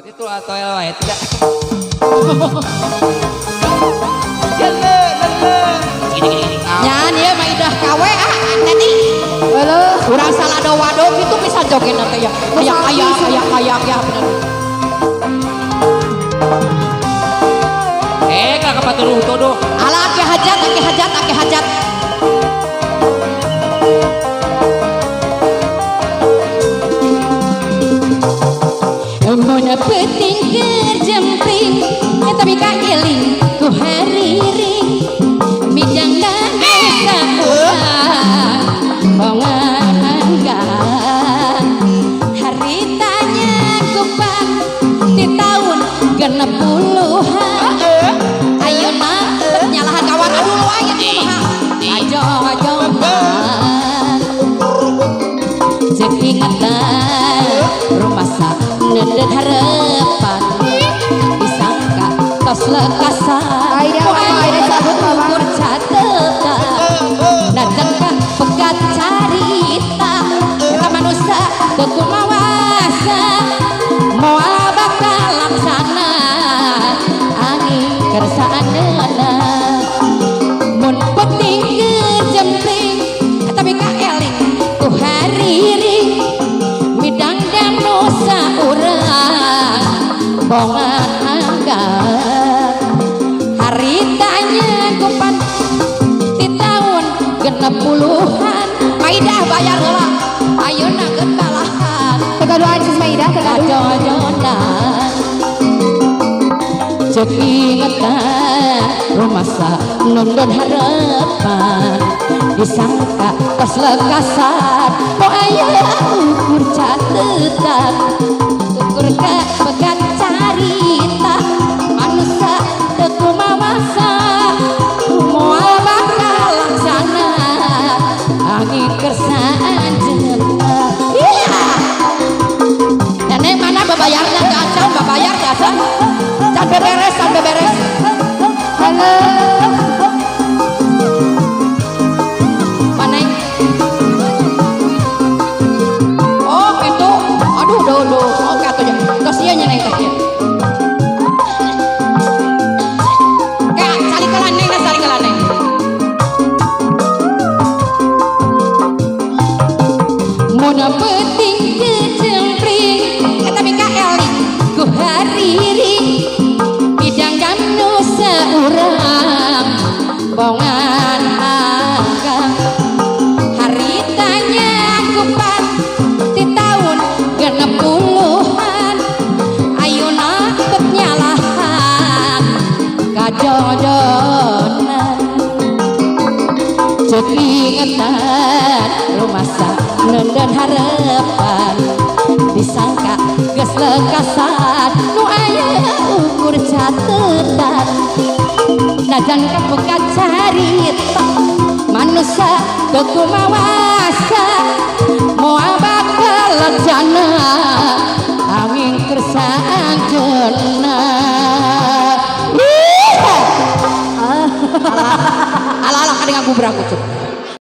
Itu atau wae tidak. Nyan ya maidah kawe tadi. Halo. Urang salah wado itu bisa joget nanti ya. Kayak ya bener. Kakak paturuh todo. Ala ake hajat. Mona penting kerjempring tapi kaeling ku hariring bidang dan desa urang penganggan haritanya kupat di tahun genep puluhan ayeuna nyalahan kawan dulu aja ajo-ajoan cek ingatan rumah sak neden harapan disangka tos lekasan Aida cabut mama datangkah pegat carita kita manusia teku mawasa moal bakal laksana angin kersaan dana mun penting kejempring tapi kaeling ku hariring midang dan nusa urang bongan anggar haritanya kupan di tahun genep puluhan Maidah bayar lah ayeuna ketalahan kegaduhan sis Maida kajojonan cek ingetan rumah sak nundun harapan disangka pas lekasan mau aya ukur catetan ukur ka pegat carita manusia teku mawasa moal bakal laksana angin kersaan jenna nenek mana babayarnya gacan babayar gacan sampai beres halo mana oh itu aduh dulu oke atuh tos ieu nya neng teh sali kelaneng Mona penting kejempring tapi kaeling ku hariring bidang dan nusa urang bongan anggang haritanya kupat di tahun genep puluhan ayeuna teu nyalahan kajojonan cek ingetan rumah sak nenden harapan disangka geus lekasan nu aya ukur catetan najan ka pegat carita manusia teu kumawasa